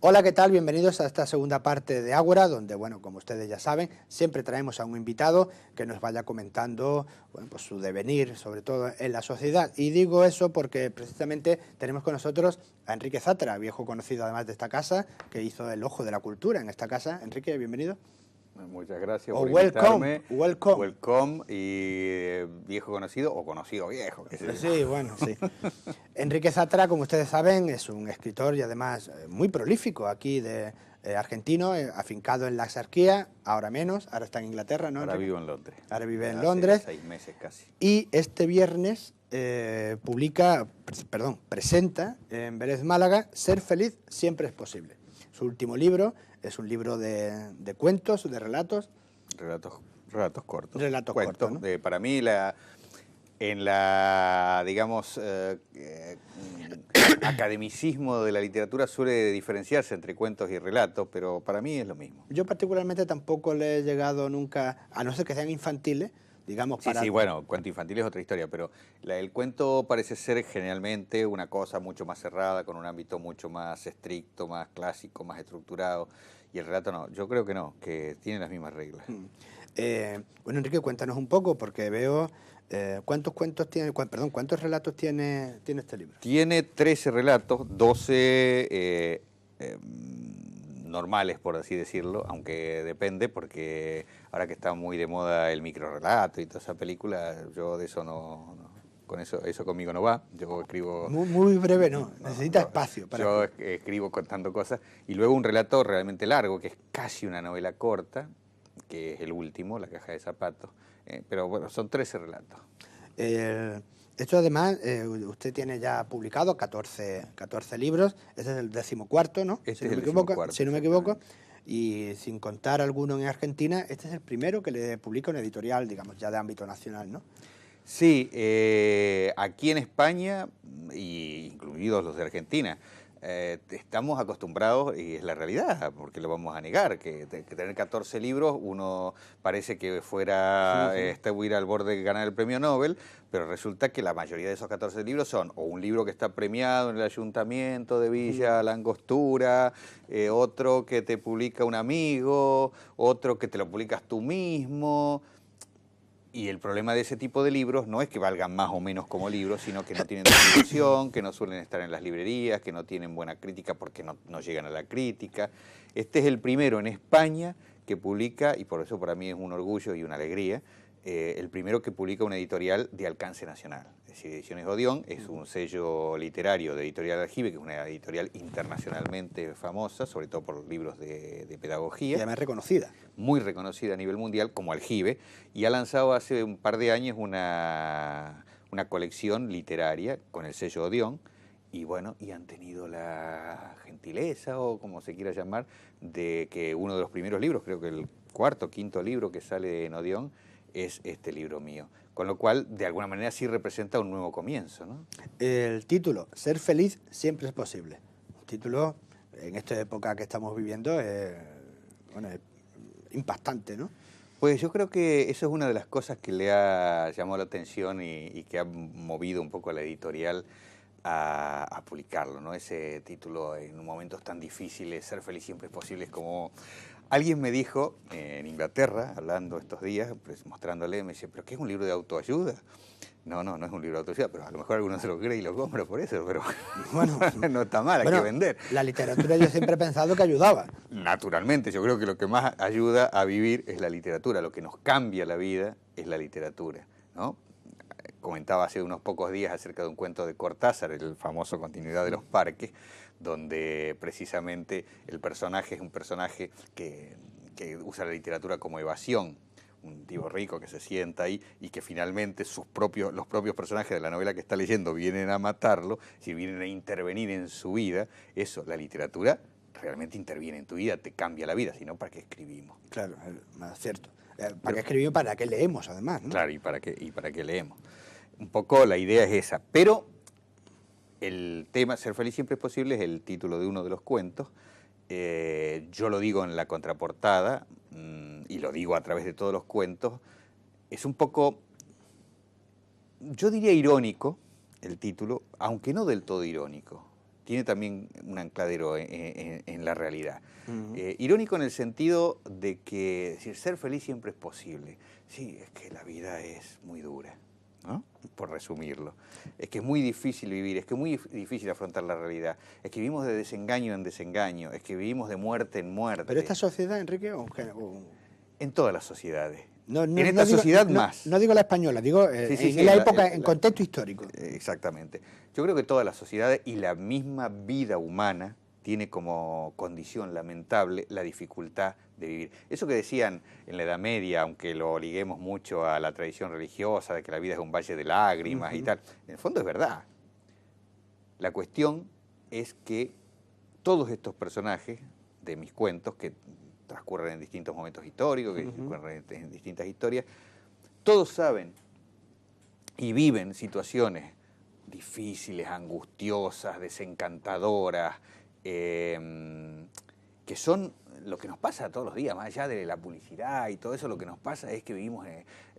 Hola, ¿qué tal? Bienvenidos a esta segunda parte de Ágora, donde, bueno, como ustedes ya saben, siempre traemos a un invitado que nos vaya comentando, bueno, pues su devenir, sobre todo en la sociedad. Y digo eso porque precisamente tenemos con nosotros a Enrique Zatra, viejo conocido además de esta casa, que hizo el Ojo de la Cultura en esta casa. Enrique, bienvenido. Muchas gracias O por welcome, invitarme. welcome. Welcome y viejo conocido o conocido viejo, qué sé yo. Sí, bueno, sí. Enrique Zatra, como ustedes saben, es un escritor y además muy prolífico aquí de argentino, afincado en la Axarquía, ahora menos, ahora está en Inglaterra, ¿no, Ahora Enrique? vivo en Londres. Ahora vive en Hace Londres. 6 meses casi. Y este viernes presenta en Vélez Málaga Ser feliz siempre es posible. Su último libro es un libro de cuentos, de relatos. Relatos cortos. Relatos Cuentos. cortos, ¿no? Para mí, digamos, academicismo de la literatura suele diferenciarse entre cuentos y relatos, pero para mí es lo mismo. Yo particularmente tampoco le he llegado nunca, a no ser que sean infantiles, digamos, Sí, sí, bueno, cuento infantil es otra historia, pero el cuento parece ser generalmente una cosa mucho más cerrada, con un ámbito mucho más estricto, más clásico, más estructurado, y el relato no, yo creo que no, que tiene las mismas reglas. Bueno, Enrique, cuéntanos un poco, porque veo, ¿cuántos relatos tiene este libro? Tiene 13 relatos, 12 normales, por así decirlo, aunque depende, porque ahora que está muy de moda el microrrelato y toda esa película, yo de eso con eso conmigo no va. Yo escribo... Muy breve, no, necesita espacio para yo escribir. escribo contando cosas, y luego un relato realmente largo, que es casi una novela corta, que es el último, La caja de zapatos, pero bueno, son 13 relatos. Esto además, usted tiene ya publicado 14 libros, este es el 14º, ¿no? Este Si es no me el equivoco, 14º, si no me equivoco, y sin contar alguno en Argentina, este es el primero que le publica una editorial, digamos, ya de ámbito nacional, ¿no? Sí, aquí en España, y incluidos los de Argentina, estamos acostumbrados, y es la realidad, porque lo vamos a negar, que tener 14 libros, uno parece que estuviera al borde de ganar el premio Nobel, pero resulta que la mayoría de esos 14 libros son o un libro que está premiado en el Ayuntamiento de Villa La Angostura, otro que te publica un amigo, otro que te lo publicas tú mismo. Y el problema de ese tipo de libros no es que valgan más o menos como libros, sino que no tienen distribución, que no suelen estar en las librerías, que no tienen buena crítica porque no llegan a la crítica. Este es el primero en España que publica, y por eso para mí es un orgullo y una alegría, el primero que publica una editorial de alcance nacional. Es decir, Ediciones Odeón es un sello literario de Editorial Aljibe, que es una editorial internacionalmente famosa, sobre todo por libros de pedagogía. Y además reconocida. Muy reconocida a nivel mundial como Aljibe, y ha lanzado hace un par de años una colección literaria con el sello Odeón, y bueno, y han tenido la gentileza, o como se quiera llamar, de que uno de los primeros libros, creo que el cuarto o quinto libro que sale en Odeón, es este libro mío. Con lo cual, de alguna manera, sí representa un nuevo comienzo, ¿no? El título, Ser feliz siempre es posible. Un título, en esta época que estamos viviendo, bueno, es impactante, ¿no? Pues yo creo que eso es una de las cosas que le ha llamado la atención y que ha movido un poco a la editorial a publicarlo, ¿no? Ese título en momentos tan difíciles, Ser feliz siempre es posible, es como... Alguien me dijo en Inglaterra, hablando estos días, pues mostrándole, me dice, ¿pero qué es un libro de autoayuda? No es un libro de autoayuda, pero a lo mejor alguno se lo cree y lo compra por eso, pero Bueno, no está mal, hay que vender. La literatura yo siempre he pensado que ayudaba. Naturalmente, yo creo que lo que más ayuda a vivir es la literatura, lo que nos cambia la vida es la literatura, ¿no? Comentaba hace unos pocos días acerca de un cuento de Cortázar, el famoso Continuidad de los Parques, donde precisamente el personaje es un personaje que usa la literatura como evasión, un tipo rico que se sienta ahí y que finalmente los propios personajes de la novela que está leyendo vienen a matarlo, si vienen a intervenir en su vida. Eso, la literatura realmente interviene en tu vida, te cambia la vida, si no, ¿para qué escribimos? Claro, es cierto. ¿Para qué escribimos? ¿Para qué leemos, además, ¿no? Claro, ¿y para qué leemos? Un poco la idea es esa, pero el tema Ser feliz siempre es posible es el título de uno de los cuentos. Yo lo digo en la contraportada y lo digo a través de todos los cuentos. Es un poco, yo diría irónico el título, aunque no del todo irónico, tiene también un ancladero en la realidad. Irónico en el sentido de que decir, ser feliz siempre es posible. Sí, es que la vida es muy dura, ¿no? Por resumirlo. Es que es muy difícil vivir, es que es muy difícil afrontar la realidad. Es que vivimos de desengaño en desengaño, es que vivimos de muerte en muerte. Pero esta sociedad, Enrique, en todas las sociedades. No, en esta sociedad más. No digo la española, digo en la época, en contexto histórico. Exactamente. Yo creo que todas las sociedades y la misma vida humana tiene como condición lamentable la dificultad de vivir. Eso que decían en la Edad Media, aunque lo liguemos mucho a la tradición religiosa, de que la vida es un valle de lágrimas y tal, en el fondo es verdad. La cuestión es que todos estos personajes de mis cuentos, que transcurren en distintos momentos históricos, que transcurren en distintas historias, todos saben y viven situaciones difíciles, angustiosas, desencantadoras, que son lo que nos pasa todos los días, más allá de la publicidad y todo eso, lo que nos pasa es que vivimos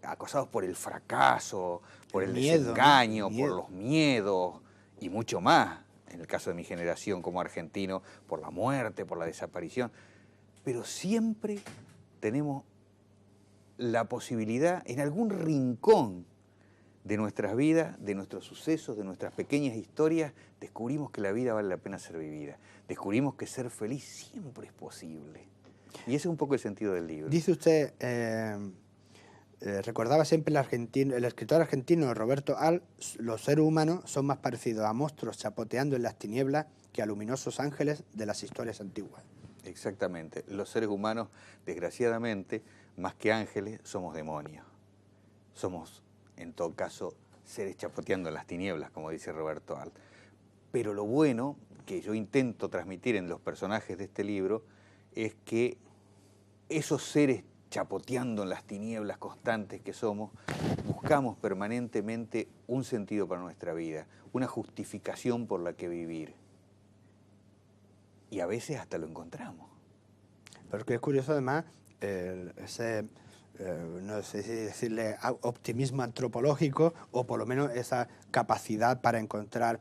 acosados por el fracaso, por el desengaño, por los miedos y mucho más, en el caso de mi generación como argentino, por la muerte, por la desaparición. Pero siempre tenemos la posibilidad, en algún rincón de nuestras vidas, de nuestros sucesos, de nuestras pequeñas historias, descubrimos que la vida vale la pena ser vivida. Descubrimos que ser feliz siempre es posible. Y ese es un poco el sentido del libro. Dice usted, recordaba siempre el escritor argentino Roberto Al, los seres humanos son más parecidos a monstruos chapoteando en las tinieblas que a luminosos ángeles de las historias antiguas. Exactamente. Los seres humanos, desgraciadamente, más que ángeles, somos demonios. Somos, en todo caso, seres chapoteando en las tinieblas, como dice Roberto Alt. Pero lo bueno que yo intento transmitir en los personajes de este libro es que esos seres chapoteando en las tinieblas constantes que somos, buscamos permanentemente un sentido para nuestra vida, una justificación por la que vivir. Y a veces hasta lo encontramos. Pero que es curioso además no sé si decirle optimismo antropológico o por lo menos esa capacidad para encontrar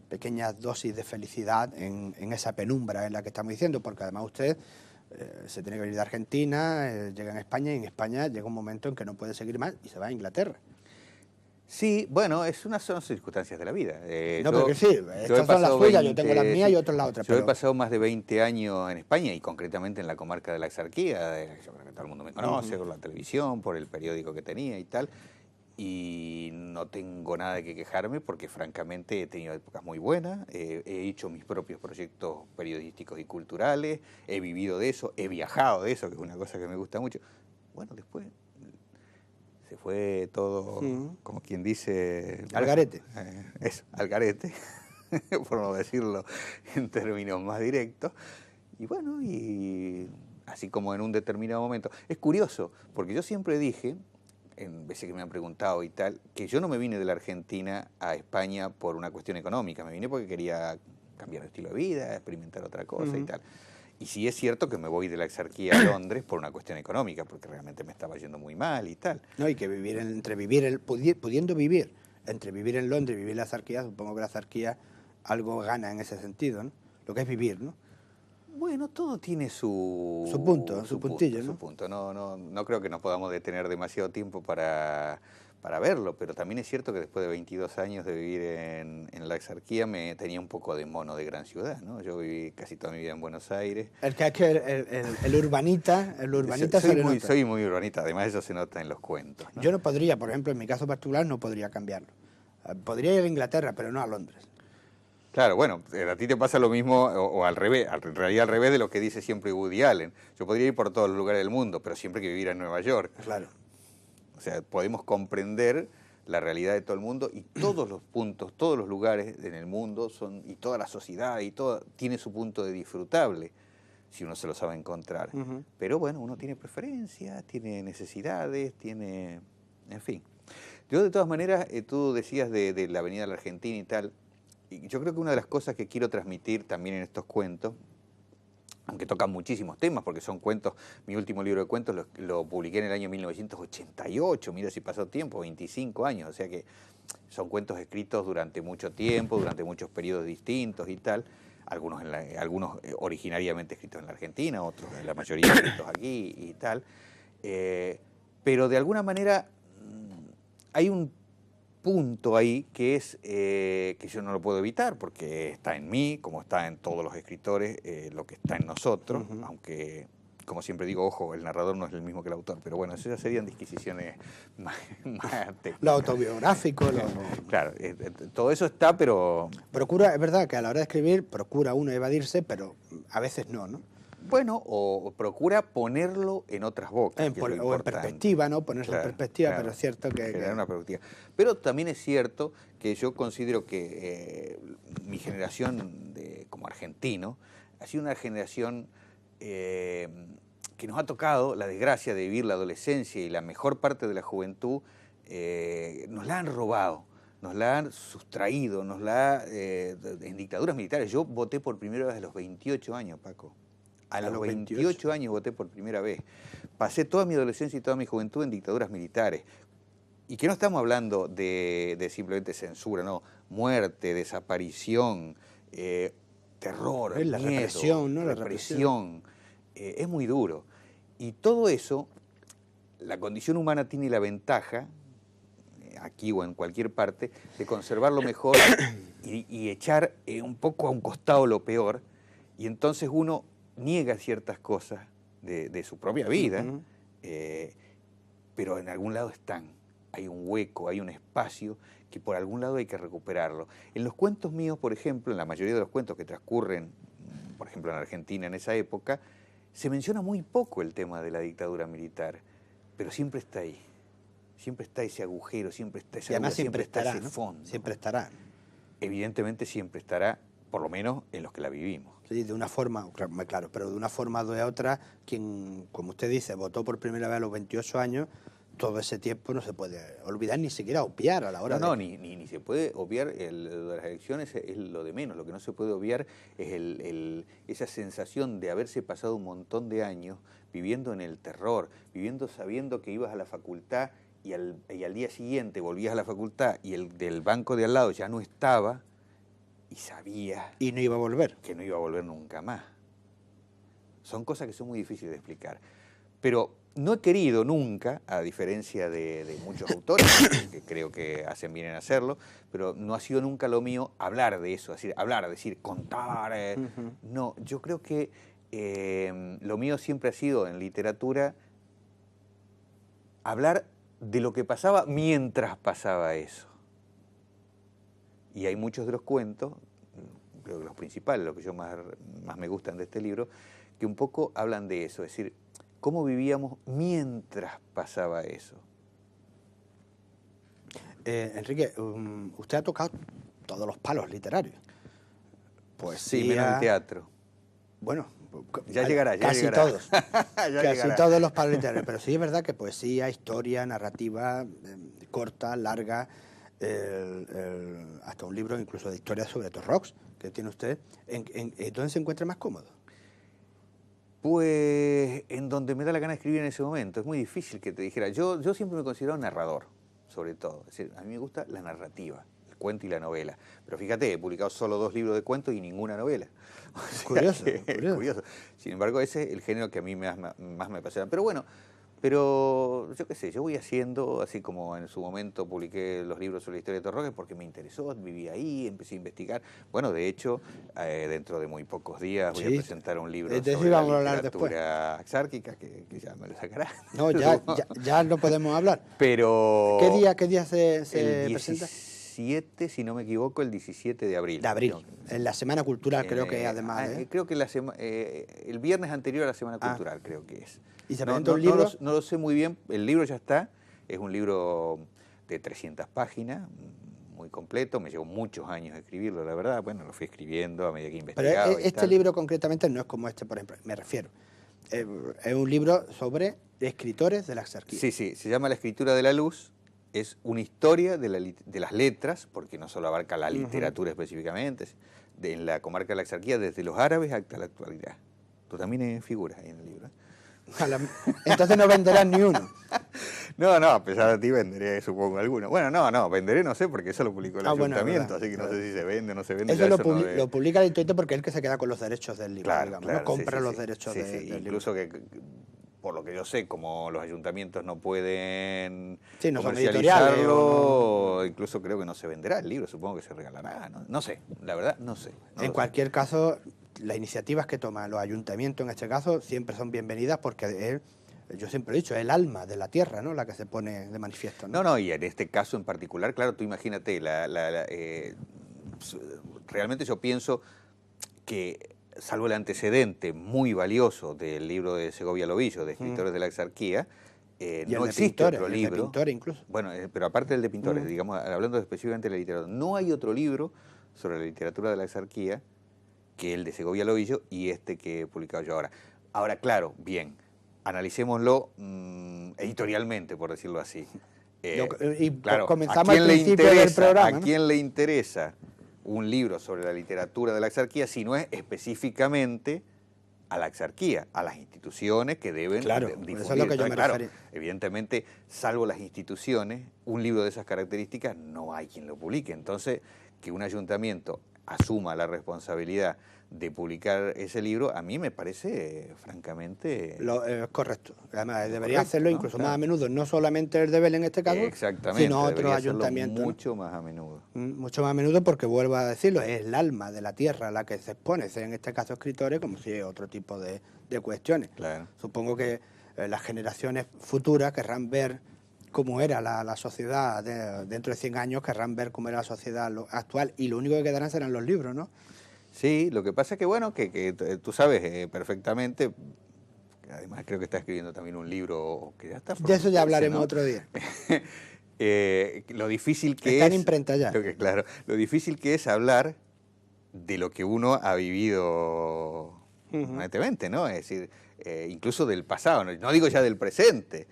pequeñas dosis de felicidad en esa penumbra en la que estamos diciendo, porque además usted se tiene que venir de Argentina, llega a España y en España llega un momento en que no puede seguir más y se va a Inglaterra. Sí, bueno, son circunstancias de la vida. Pero que sí, estas son las suyas, yo tengo las mías y otras las otras. Yo he pasado más de 20 años en España y concretamente en la comarca de la Axarquía, yo creo que todo el mundo me conoce, por la televisión, por el periódico que tenía y tal, y no tengo nada de que quejarme porque francamente he tenido épocas muy buenas, he hecho mis propios proyectos periodísticos y culturales, he vivido de eso, he viajado de eso, que es una cosa que me gusta mucho. Bueno, después se fue todo, como quien dice... Al garete. Eso, al garete, por no decirlo en términos más directos. Y bueno, y así como en un determinado momento. Es curioso, porque yo siempre dije, en veces que me han preguntado y tal, que yo no me vine de la Argentina a España por una cuestión económica, me vine porque quería cambiar de estilo de vida, experimentar otra cosa y tal. Y sí es cierto que me voy de la Exarquía a Londres por una cuestión económica, porque realmente me estaba yendo muy mal y tal. No, y que pudiendo vivir, entre vivir en Londres y vivir en la Exarquía, supongo que la Exarquía algo gana en ese sentido, ¿no? Lo que es vivir, ¿no? Bueno, todo tiene su punto, su puntillo, ¿no? Su punto. No creo que nos podamos detener demasiado tiempo para verlo, pero también es cierto que después de 22 años de vivir en la Exarquía me tenía un poco de mono de gran ciudad, ¿no? Yo viví casi toda mi vida en Buenos Aires. El urbanita soy muy urbanita, además eso se nota en los cuentos, ¿no? Yo no podría, por ejemplo, en mi caso particular, no podría cambiarlo. Podría ir a Inglaterra, pero no a Londres. Claro, bueno, a ti te pasa lo mismo, o al revés, en realidad al revés de lo que dice siempre Woody Allen. Yo podría ir por todos los lugares del mundo, pero siempre que viviera en Nueva York. Claro. O sea, podemos comprender la realidad de todo el mundo y todos los puntos, todos los lugares en el mundo y toda la sociedad y todo tiene su punto de disfrutable, si uno se lo sabe encontrar. Pero bueno, uno tiene preferencias, tiene necesidades, en fin. Yo de todas maneras, tú decías de la Avenida de la Argentina y tal, y yo creo que una de las cosas que quiero transmitir también en estos cuentos, aunque tocan muchísimos temas, porque son cuentos, mi último libro de cuentos lo publiqué en el año 1988, mira si pasó tiempo, 25 años, o sea que son cuentos escritos durante mucho tiempo, durante muchos periodos distintos y tal, algunos originariamente escritos en la Argentina, otros, la mayoría escritos aquí y tal, pero de alguna manera hay un punto ahí que es que yo no lo puedo evitar porque está en mí, como está en todos los escritores, lo que está en nosotros, aunque, como siempre digo, ojo, el narrador no es el mismo que el autor, pero bueno, eso ya serían disquisiciones más técnicas. Lo autobiográfico, Claro, todo eso está, pero... Procura, es verdad que a la hora de escribir procura uno evadirse, pero a veces no, ¿no? Bueno, o procura ponerlo en otras bocas. O en perspectiva, ¿no? Ponerse en perspectiva, pero es cierto que... Generar una perspectiva. Pero también es cierto que yo considero que mi generación como argentino ha sido una generación que nos ha tocado la desgracia de vivir la adolescencia y la mejor parte de la juventud, nos la han robado, nos la han sustraído, en dictaduras militares. Yo voté por primera vez a los 28 años, Paco. A los 28 años voté por primera vez. Pasé toda mi adolescencia y toda mi juventud en dictaduras militares. Y que no estamos hablando de simplemente censura, no. Muerte, desaparición, terror, la miedo, represión, ¿no? represión. Es muy duro. Y todo eso, la condición humana tiene la ventaja, aquí o en cualquier parte, de conservarlo mejor y echar un poco a un costado lo peor. Y entonces uno niega ciertas cosas de su propia vida, pero en algún lado están. Hay un hueco, hay un espacio que por algún lado hay que recuperarlo. En los cuentos míos, por ejemplo, en la mayoría de los cuentos que transcurren, por ejemplo, en Argentina en esa época, se menciona muy poco el tema de la dictadura militar, pero siempre está ahí. Siempre está ese agujero, siempre está esa además siempre estará, ese fondo. Siempre estará. Evidentemente siempre estará, por lo menos en los que la vivimos. Sí, de una forma, claro, pero de una forma o de otra, quien, como usted dice, votó por primera vez a los 28 años, todo ese tiempo no se puede olvidar, ni siquiera obviar a la hora de... ni se puede obviar, lo de las elecciones es lo de menos, lo que no se puede obviar es esa sensación de haberse pasado un montón de años viviendo en el terror, viviendo sabiendo que ibas a la facultad y al día siguiente volvías a la facultad y el del banco de al lado ya no estaba, y sabía... Y no iba a volver. Que no iba a volver nunca más. Son cosas que son muy difíciles de explicar. Pero no he querido nunca, a diferencia de muchos autores, que creo que hacen bien en hacerlo, pero no ha sido nunca lo mío hablar de eso, decir, contar. No, yo creo que lo mío siempre ha sido en literatura hablar de lo que pasaba mientras pasaba eso. Y hay muchos de los cuentos, creo que los principales, los que yo más me gustan de este libro, que un poco hablan de eso, es decir, cómo vivíamos mientras pasaba eso. Enrique, usted ha tocado todos los palos literarios. Sí, menos el teatro. Bueno, ya llegará. Todos. Casi todos los palos literarios. Pero sí es verdad que poesía, historia, narrativa, corta, larga... hasta un libro incluso de historia sobre Torrox que tiene usted, ¿dónde se encuentra más cómodo? Pues en donde me da la gana de escribir en ese momento. Es muy difícil que te dijera. Yo siempre me considero narrador, sobre todo. Es decir, a mí me gusta la narrativa, el cuento y la novela. Pero fíjate, he publicado solo 2 libros de cuentos y ninguna novela. Curioso. Sin embargo, ese es el género que a mí más me apasiona. Pero bueno, yo qué sé, yo voy haciendo, así como en su momento publiqué los libros sobre la historia de Torrox, porque me interesó, viví ahí, empecé a investigar. Bueno, de hecho, dentro de muy pocos días voy a presentar un libro sobre la literatura axárquica, que ya me lo sacará. No, ya no podemos hablar. Pero... ¿Qué día se presenta? 17, si no me equivoco, el 17 de abril. De abril, en la Semana Cultural, creo que además... Creo que el viernes anterior a la Semana Cultural, creo que es. ¿Y se presenta un libro? No lo sé muy bien, el libro ya está, es un libro de 300 páginas, muy completo, me llevó muchos años escribirlo, la verdad, bueno, lo fui escribiendo a medida que investigaba. Pero este libro concretamente no es como este, por ejemplo, me refiero. Es un libro sobre escritores de la Axarquía. Sí, se llama La escritura de la luz. Es una historia de las letras, porque no solo abarca la literatura específicamente, en la comarca de la Axarquía, desde los árabes hasta la actualidad. Tú también figuras ahí en el libro. Entonces no venderás ni uno. No, a pesar de ti venderé, supongo, alguno. Bueno, no, venderé no sé, porque eso lo publicó el ayuntamiento, así que no sé si se vende o no se vende. Eso lo publica el ayuntamiento porque es el que se queda con los derechos del libro, claro, digamos, claro, ¿no? Compra sí, los derechos del libro. Incluso que, por lo que yo sé, como los ayuntamientos no pueden no comercializarlo, no... incluso creo que no se venderá el libro, supongo que se regalará, no sé, la verdad, no sé. En cualquier caso, las iniciativas que toman los ayuntamientos en este caso siempre son bienvenidas porque yo siempre he dicho, es el alma de la tierra, ¿no? La que se pone de manifiesto, ¿no? No, y en este caso en particular, claro, tú imagínate, realmente yo pienso que, salvo el antecedente muy valioso del libro de Segovia Lobillo, de Escritores de la Exarquía, no existe otro libro. El de pintores incluso. Bueno, pero aparte del de pintores, digamos, hablando específicamente de la literatura, no hay otro libro sobre la literatura de la Exarquía que el de Segovia Lobillo y este que he publicado yo ahora. Ahora, claro, bien, analicémoslo editorialmente, por decirlo así. Claro, comenzamos al principio del programa, ¿a quién le interesa un libro sobre la literatura de la Exarquía si no es específicamente a la Exarquía, a las instituciones que deben difundir? Eso es lo que yo me refería. Evidentemente, salvo las instituciones, un libro de esas características no hay quien lo publique. Entonces, que un ayuntamiento asuma la responsabilidad de publicar ese libro, a mí me parece francamente... correcto. Además, debería hacerlo incluso más a menudo, no solamente el de Vélez en este caso, sino otros ayuntamientos. Mucho más a menudo. Mucho más a menudo porque, vuelvo a decirlo, es el alma de la tierra la que se expone, sea en este caso escritores, como si es otro tipo de cuestiones. Claro. Supongo que las generaciones futuras querrán ver cómo era la sociedad dentro de 100 años, querrán ver cómo era la sociedad actual y lo único que quedarán serán los libros, ¿no? Sí, lo que pasa es que, bueno, que tú sabes perfectamente, además creo que está escribiendo también un libro que ya está... De eso ya hablaremos, ¿no? Otro día. Lo difícil que está en imprenta ya. Claro, lo difícil que es hablar de lo que uno ha vivido permanentemente, ¿no? Es decir, incluso del pasado, no digo ya del presente,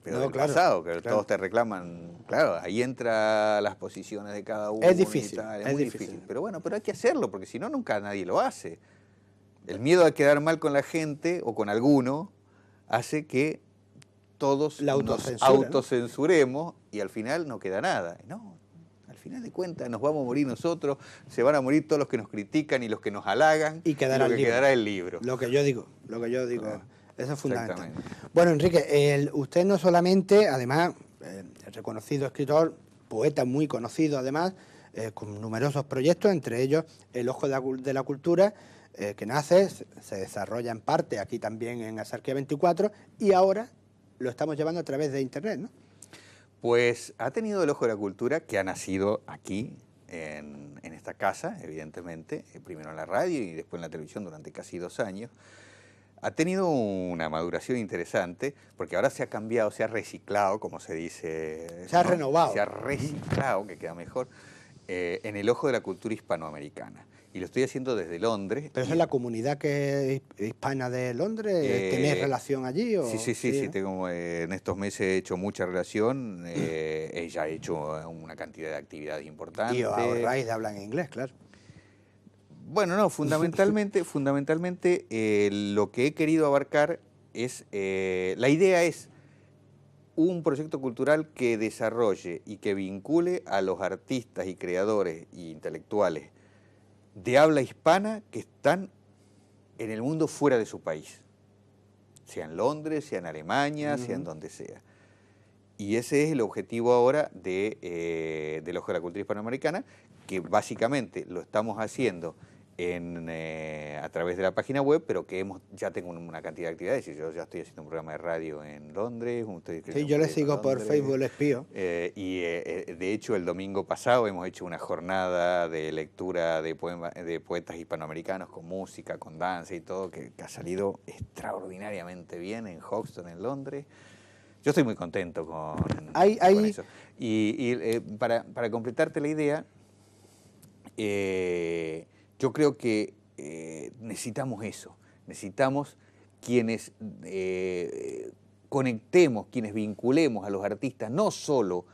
pero del pasado, que todos te reclaman. Claro, ahí entra las posiciones de cada uno. Es difícil, es muy difícil. Pero bueno, pero hay que hacerlo, porque si no, nunca nadie lo hace. El miedo a quedar mal con la gente o con alguno hace que todos nos autocensuremos, ¿no? Y al final no queda nada. No, al final de cuentas nos vamos a morir nosotros, se van a morir todos los que nos critican y los que nos halagan, y quedará el libro. Lo que yo digo. Eso es fundamental. Bueno, Enrique, usted no solamente, además, reconocido escritor, poeta muy conocido además, con numerosos proyectos, entre ellos El Ojo de la Cultura, que nace, se desarrolla en parte aquí también en Exarquía 24, y ahora lo estamos llevando a través de Internet, ¿no? Pues ha tenido El Ojo de la Cultura, que ha nacido aquí, en esta casa, evidentemente, primero en la radio y después en la televisión durante casi 2 años. Ha tenido una maduración interesante, porque ahora se ha cambiado, se ha reciclado, como se dice. Se ha renovado. Se ha reciclado, que queda mejor, en El Ojo de la Cultura hispanoamericana. Y lo estoy haciendo desde Londres. ¿Pero eso es la comunidad que es hispana de Londres? ¿Tenés relación allí? ¿O? Sí, tengo, en estos meses he hecho mucha relación, ella ha hecho una cantidad de actividades importantes. Y os ahorráis de hablar en inglés, claro. Bueno, no, fundamentalmente lo que he querido abarcar es, la idea es un proyecto cultural que desarrolle y que vincule a los artistas y creadores e intelectuales de habla hispana que están en el mundo fuera de su país, sea en Londres, sea en Alemania, sea en donde sea. Y ese es el objetivo ahora del Ojo de la Cultura hispanoamericana, que básicamente lo estamos haciendo a través de la página web, pero que ya tengo una cantidad de actividades. Yo ya estoy haciendo un programa de radio en Londres. Sí, yo le sigo por Facebook, le espío. De hecho, el domingo pasado hemos hecho una jornada de lectura de poetas hispanoamericanos con música, con danza y todo, que ha salido extraordinariamente bien en Hoxton, en Londres. Yo estoy muy contento con eso. Y para completarte la idea, yo creo que necesitamos eso, necesitamos quienes conectemos, quienes vinculemos a los artistas, no solo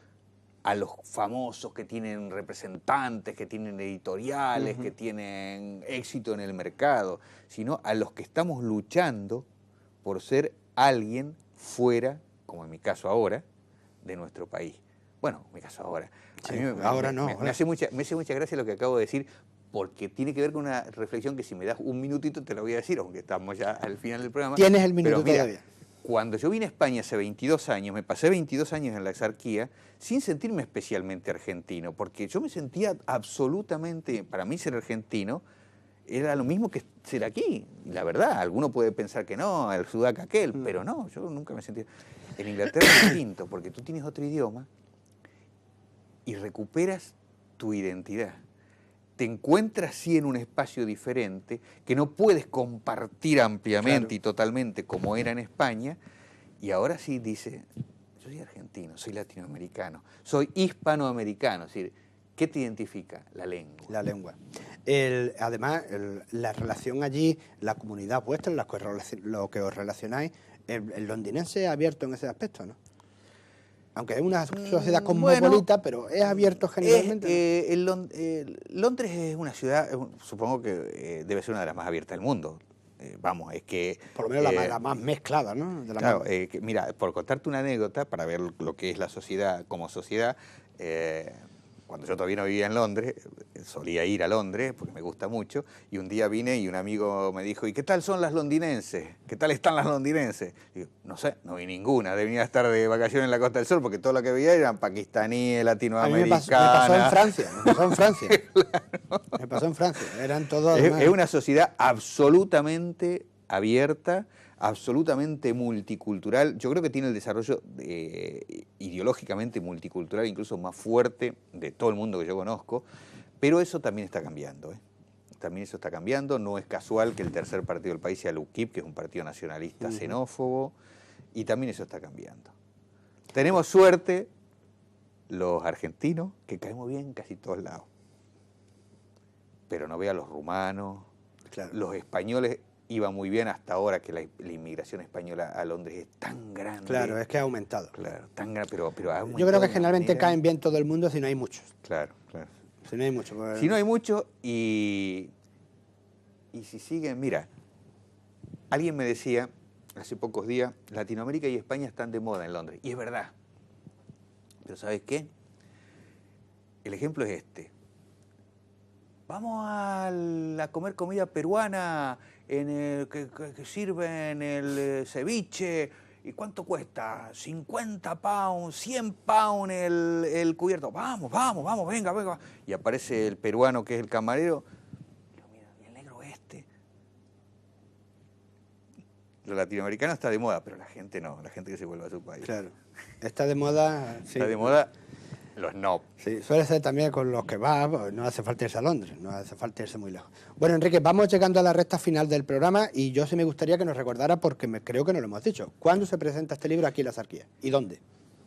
a los famosos que tienen representantes, que tienen editoriales, que tienen éxito en el mercado, sino a los que estamos luchando por ser alguien fuera, como en mi caso ahora, de nuestro país. Bueno, en mi caso ahora. Sí, ahora no. Me hace mucha gracia lo que acabo de decir, porque tiene que ver con una reflexión que si me das un minutito te la voy a decir, aunque estamos ya al final del programa. Tienes el minuto Pero mira, todavía. cuando yo vine a España hace 22 años, me pasé 22 años en la exarquía sin sentirme especialmente argentino, porque yo me sentía absolutamente, para mí ser argentino era lo mismo que ser aquí. Y la verdad, alguno puede pensar que no, el sudaca aquel, pero no, yo nunca me sentí. En Inglaterra es distinto, porque tú tienes otro idioma y recuperas tu identidad. Te encuentras sí en un espacio diferente que no puedes compartir ampliamente, claro, y totalmente como era en España, y ahora sí dice, yo soy argentino, soy latinoamericano, soy hispanoamericano, es decir, ¿qué te identifica? La lengua. La lengua. Además, la relación allí, la comunidad vuestra, lo que os relacionáis, el londinense es abierto en ese aspecto, ¿no? Aunque es una sociedad cosmopolita, bueno, pero es abierto generalmente. Londres es una ciudad, supongo que debe ser una de las más abiertas del mundo. Vamos, es que... Por lo menos la más mezclada, ¿no? Claro, mira, por contarte una anécdota, para ver lo que es la sociedad como sociedad, cuando yo todavía no vivía en Londres, solía ir a Londres porque me gusta mucho, y un día vine y un amigo me dijo, ¿y qué tal son las londinenses? ¿Qué tal están las londinenses? Y digo, no sé, no vi ninguna, debía estar de vacaciones en la Costa del Sol porque todo lo que veía eran pakistaníes, latinoamericanas. Me pasó en Francia, Claro. Me pasó en Francia, eran todos... Es una sociedad absolutamente abierta, absolutamente multicultural. Yo creo que tiene el desarrollo ideológicamente multicultural incluso más fuerte de todo el mundo que yo conozco, pero eso también está cambiando, ¿eh? También eso está cambiando. No es casual que el tercer partido del país sea el UKIP, que es un partido nacionalista xenófobo, y también eso está cambiando. Tenemos suerte los argentinos, que caemos bien en casi todos lados, pero no vea los rumanos, claro, los españoles. Iba muy bien hasta ahora que la inmigración española a Londres es tan grande. Claro, es que ha aumentado. Claro, tan grande, pero ha aumentado. Yo creo que generalmente caen bien todo el mundo si no hay muchos. Claro, claro. Si no hay muchos. Pues... Si no hay muchos y si siguen, mira, alguien me decía hace pocos días, Latinoamérica y España están de moda en Londres. Y es verdad. Pero ¿sabes qué? El ejemplo es este. Vamos a comer comida peruana que sirven el ceviche. ¿Y cuánto cuesta? 50 pounds, 100 pounds el cubierto. Vamos, venga. Y aparece el peruano que es el camarero. Mira, y el negro este. Lo latinoamericano está de moda, pero la gente no, la gente que se vuelve a su país. Claro. Está de moda... Sí. Está de moda... Los no. Sí, suele ser también con los que va, no hace falta irse a Londres, no hace falta irse muy lejos. Bueno, Enrique, vamos llegando a la recta final del programa y yo sí me gustaría que nos recordara, porque creo que no lo hemos dicho, ¿cuándo se presenta este libro aquí en la Exarquía? ¿Y dónde?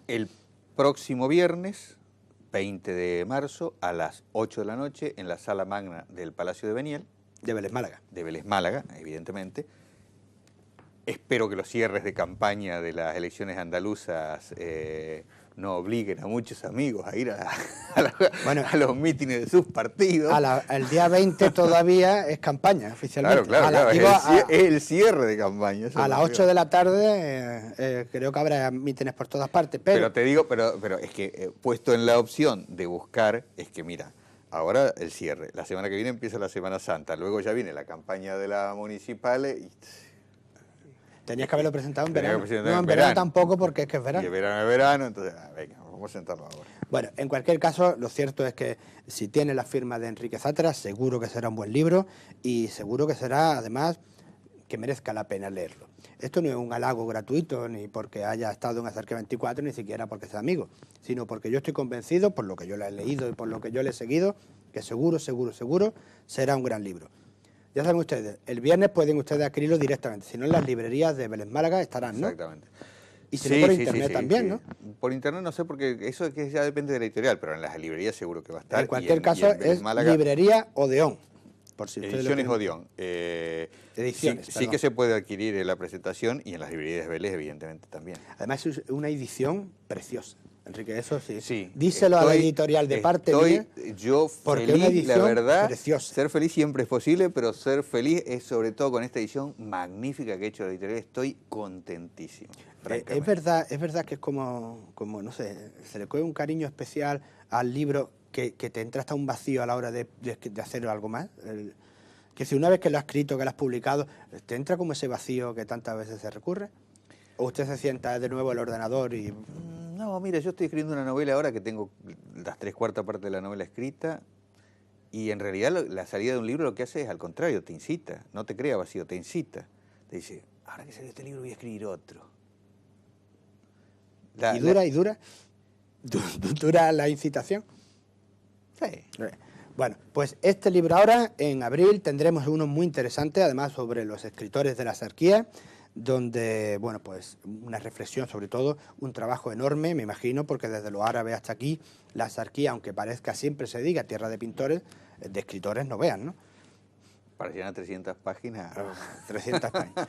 El próximo viernes, 20 de marzo, a las 8 de la noche, en la Sala Magna del Palacio de Beniel. De Vélez Málaga. De Vélez Málaga, evidentemente. Espero que los cierres de campaña de las elecciones andaluzas no obliguen a muchos amigos a ir a los mítines de sus partidos. El día 20 todavía es campaña, oficialmente. Claro, es el cierre de campaña. A las 8 de la tarde creo que habrá mítines por todas partes. Pero te digo, pero es que puesto en la opción de buscar, es que mira, ahora el cierre, la semana que viene empieza la Semana Santa, luego ya viene la campaña de las municipales y... Tenías que haberlo presentado en verano. No, en verano tampoco, porque es que es verano. Y es verano, entonces, venga, vamos a sentarlo ahora. Bueno, en cualquier caso, lo cierto es que si tiene la firma de Enrique Zatra, seguro que será un buen libro y seguro que será, además, que merezca la pena leerlo. Esto no es un halago gratuito, ni porque haya estado en Exarquía 24, ni siquiera porque sea amigo, sino porque yo estoy convencido, por lo que yo le he leído y por lo que yo le he seguido, que seguro será un gran libro. Ya saben ustedes, el viernes pueden ustedes adquirirlo directamente, si no en las librerías de Vélez Málaga estarán, ¿no? Exactamente. Y si no por internet también, ¿no? Por internet no sé, porque eso es que ya depende de la editorial, pero en las librerías seguro que va a estar. En cualquier caso es Málaga, librería Odeón. Por si Ediciones Odeón. Ediciones, sí que se puede adquirir en la presentación y en las librerías de Vélez, evidentemente, también. Además es una edición preciosa. Enrique, eso sí. Sí. Díselo a la editorial de parte mía. Yo porque una feliz, la edición verdad, preciosa. ser feliz siempre es posible, pero ser feliz es sobre todo con esta edición magnífica que ha hecho la editorial. Estoy contentísimo. Es verdad que es como, no sé, se le coge un cariño especial al libro que te entra hasta un vacío a la hora de hacer algo más. Que si una vez que lo has escrito, que lo has publicado, te entra como ese vacío que tantas veces se recurre. ¿O usted se sienta de nuevo al ordenador y...? No, mira, yo estoy escribiendo una novela ahora que tengo las 3/4 partes de la novela escrita y en realidad la salida de un libro lo que hace es al contrario, te incita, no te crea vacío, te incita. Te dice, ahora que salió este libro voy a escribir otro. ¿Y dura? ¿Dura la incitación? Sí. Bueno, pues este libro ahora, en abril, tendremos uno muy interesante, además sobre los escritores de la Axarquía, donde, bueno, pues una reflexión sobre todo, un trabajo enorme, me imagino, porque desde los árabes hasta aquí, la Axarquía, aunque parezca siempre se diga tierra de pintores, de escritores no vean, ¿no? Para llenar 300 páginas. 300 páginas.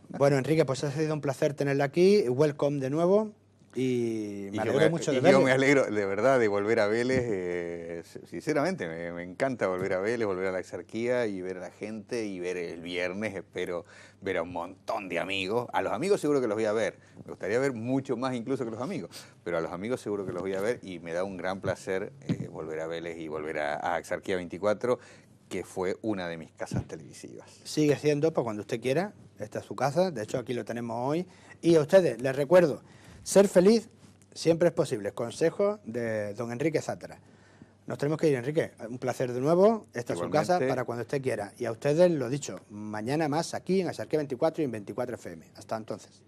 Bueno, Enrique, pues ha sido un placer tenerla aquí, welcome de nuevo. Y me alegro mucho de verle. Yo me alegro de verdad de volver a Vélez, sinceramente me encanta volver a Vélez, volver a la Axarquía y ver a la gente y ver el viernes, espero ver a un montón de amigos. A los amigos seguro que los voy a ver, me gustaría ver mucho más incluso que los amigos, pero a los amigos seguro que los voy a ver y me da un gran placer volver a Vélez y volver a Axarquía 24, que fue una de mis casas televisivas. Sigue siendo, pues cuando usted quiera, esta es su casa, de hecho aquí lo tenemos hoy. Y a ustedes, les recuerdo, ser feliz siempre es posible. Consejo de don Enrique Zátara. Nos tenemos que ir, Enrique. Un placer de nuevo. Esta es su casa para cuando usted quiera. Y a ustedes, lo dicho, mañana más aquí en Axarquía 24 y en 24 FM. Hasta entonces.